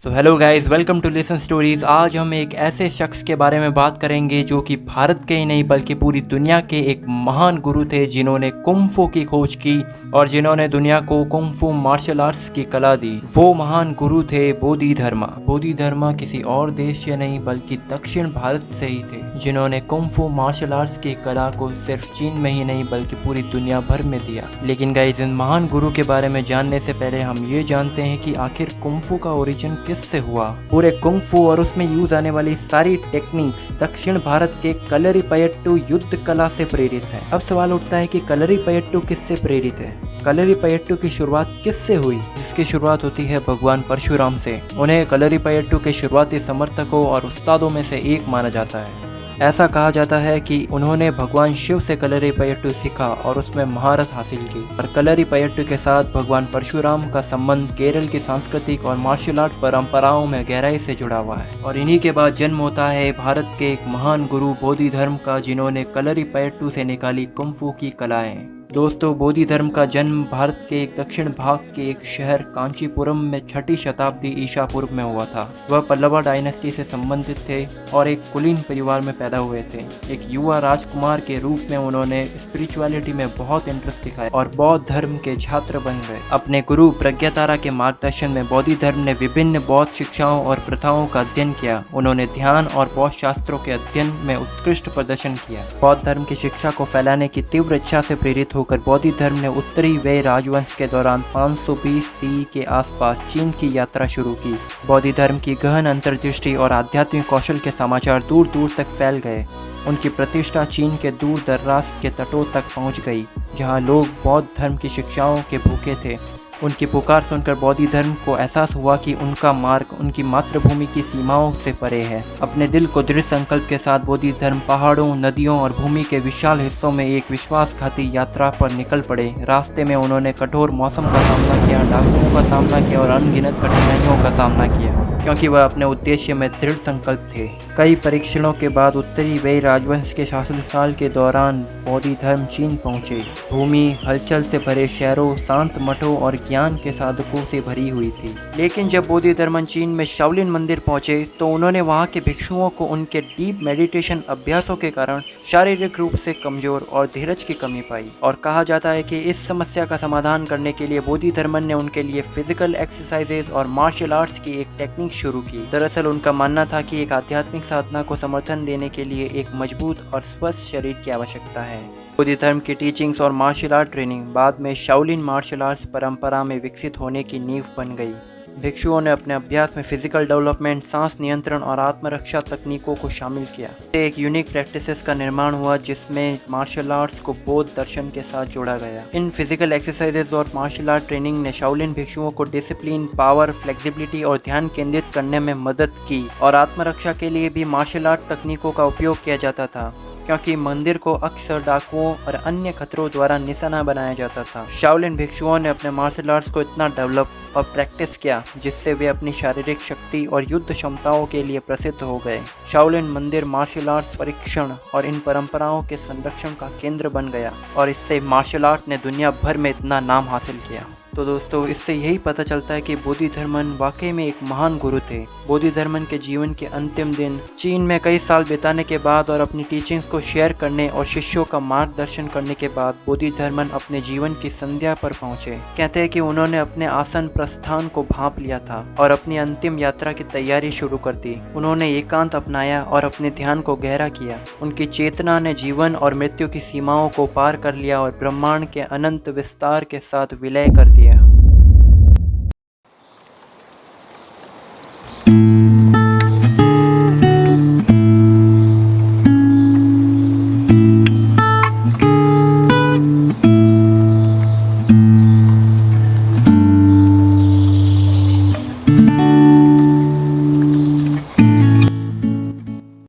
तो hello guys, welcome to listen stories. आज हम एक ऐसे शख्स के बारे में बात करेंगे जो कि भारत के ही नहीं बल्कि पूरी दुनिया के एक महान गुरु थे, जिन्होंने कुंग-फू की खोज की और जिन्होंने दुनिया को कुंग-फू मार्शल आर्ट्स की कला दी। वो महान गुरु थे बोधिधर्मा। बोधिधर्मा किसी और देश से नहीं बल्कि दक्षिण भारत से ही थे, जिन्होंने कुंग-फू मार्शल आर्ट्स की कला को सिर्फ चीन में ही नहीं बल्कि पूरी दुनिया भर में दिया। लेकिन गाइस, इन महान गुरु के बारे में जानने से पहले हम ये जानते हैं कि आखिर कुंग-फू का ओरिजिन किससे हुआ। पूरे कुंग-फू और उसमें यूज आने वाली सारी टेक्निक्स दक्षिण भारत के कलरीपयट्टू युद्ध कला से प्रेरित है। अब सवाल उठता है कि कलरीपयट्टू किससे प्रेरित है। कलरीपयट्टू की शुरुआत किससे हुई, जिसकी शुरुआत होती है भगवान परशुराम से। उन्हें कलरीपयट्टू के शुरुआती समर्थकों और उस्तादों में से एक माना जाता है। ऐसा कहा जाता है कि उन्होंने भगवान शिव से कलरीपयट्टू सीखा और उसमें महारत हासिल की। और कलरीपयट्टू के साथ भगवान परशुराम का संबंध केरल की सांस्कृतिक और मार्शल आर्ट परंपराओं में गहराई से जुड़ा हुआ है। और इन्हीं के बाद जन्म होता है भारत के एक महान गुरु बोधिधर्म का, जिन्होंने कलरीपयट्टू से निकाली कुंग-फू की कलाएं। दोस्तों, बोधिधर्म का जन्म भारत के एक दक्षिण भाग के एक शहर कांचीपुरम में 6ठी शताब्दी ईसा पूर्व में हुआ था। वह पल्लवा डायनेस्टी से संबंधित थे और एक कुलीन परिवार में पैदा हुए थे। एक युवा राजकुमार के रूप में उन्होंने स्पिरिचुअलिटी में बहुत इंटरेस्ट दिखाया और बौद्ध धर्म के छात्र बन गए। अपने गुरु प्रज्ञातारा के मार्गदर्शन में बोधिधर्म ने विभिन्न बौद्ध शिक्षाओं और प्रथाओं का अध्ययन किया। उन्होंने ध्यान और बौद्ध शास्त्रों के अध्ययन में उत्कृष्ट प्रदर्शन किया। बौद्ध धर्म की शिक्षा को फैलाने की तीव्र इच्छा से प्रेरित होकर बोधिधर्म ने उत्तरी वै राजवंश के दौरान 520 सी के आसपास चीन की यात्रा शुरू की। बोधिधर्म की गहन अंतर्दृष्टि और आध्यात्मिक कौशल के समाचार दूर दूर तक फैल गए। उनकी प्रतिष्ठा चीन के दूर दराज के तटों तक पहुंच गई, जहां लोग बौद्ध धर्म की शिक्षाओं के भूखे थे। उनकी पुकार सुनकर बोधिधर्म को एहसास हुआ कि उनका मार्ग उनकी मातृभूमि की सीमाओं से परे है। अपने दिल को दृढ़ संकल्प के साथ बोधिधर्म पहाड़ों, नदियों और भूमि के विशाल हिस्सों में एक विश्वासघाती यात्रा पर निकल पड़े। रास्ते में उन्होंने कठोर मौसम का सामना किया, डाकुओं का सामना किया और अनगिनत कठिनाइयों का सामना किया, क्योंकि वह अपने उद्देश्य में दृढ़ संकल्प थे। कई परीक्षणों के बाद उत्तरी वै राजवंश के शासनकाल के दौरान बोधिधर्म चीन पहुंचे। भूमि हलचल से भरे शहरों, शांत मठों और ज्ञान के साधकों से भरी हुई थी। लेकिन जब बोधिधर्म चीन में शाओलिन मंदिर पहुंचे तो उन्होंने वहां के भिक्षुओं को उनके डीप मेडिटेशन अभ्यासों के कारण शारीरिक रूप से कमजोर और धीरज की कमी पाई। और कहा जाता है कि इस समस्या का समाधान करने के लिए बोधिधर्मन ने उनके लिए फिजिकल एक्सरसाइजेज और मार्शल आर्ट्स की एक टेक्निक शुरू की। दरअसल उनका मानना था कि एक आध्यात्मिक साधना को समर्थन देने के लिए एक मजबूत और स्वस्थ शरीर की आवश्यकता है। बोधिधर्म की टीचिंग्स और मार्शल आर्ट ट्रेनिंग बाद में शाओलिन मार्शल आर्ट्स परंपरा में विकसित होने की नींव बन गई। भिक्षुओं ने अपने अभ्यास में फिजिकल डेवलपमेंट, सांस नियंत्रण और आत्मरक्षा तकनीकों को शामिल किया। एक यूनिक प्रैक्टिसेस का निर्माण हुआ जिसमें मार्शल आर्ट्स को बौद्ध दर्शन के साथ जोड़ा गया। इन फिजिकल एक्सरसाइजेज और मार्शल आर्ट ट्रेनिंग ने शाओलिन भिक्षुओं को डिसिप्लिन, पावर, फ्लेक्सिबिलिटी और ध्यान केंद्रित करने में मदद की। और आत्मरक्षा के लिए भी मार्शल आर्ट तकनीकों का उपयोग किया जाता था, क्योंकि मंदिर को अक्सर डाकुओं और अन्य खतरों द्वारा निशाना बनाया जाता था। शाओलिन भिक्षुओं ने अपने मार्शल आर्ट्स को इतना डेवलप और प्रैक्टिस किया जिससे वे अपनी शारीरिक शक्ति और युद्ध क्षमताओं के लिए प्रसिद्ध हो गए। शाओलिन मंदिर मार्शल आर्ट्स परीक्षण और इन परंपराओं के संरक्षण का केंद्र बन गया और इससे मार्शल आर्ट ने दुनिया भर में इतना नाम हासिल किया। तो दोस्तों, इससे यही पता चलता है कि बोधिधर्मन वाकई में एक महान गुरु थे। बोधिधर्मन के जीवन के अंतिम दिन चीन में कई साल बिताने के बाद और अपनी टीचिंग्स को शेयर करने और शिष्यों का मार्गदर्शन करने के बाद बोधिधर्मन अपने जीवन की संध्या पर पहुंचे। कहते हैं कि उन्होंने अपने आसन प्रस्थान को भांप लिया था और अपनी अंतिम यात्रा की तैयारी शुरू कर दी। उन्होंने एकांत अपनाया और अपने ध्यान को गहरा किया। उनकी चेतना ने जीवन और मृत्यु की सीमाओं को पार कर लिया और ब्रह्मांड के अनंत विस्तार के साथ विलय कर दिया।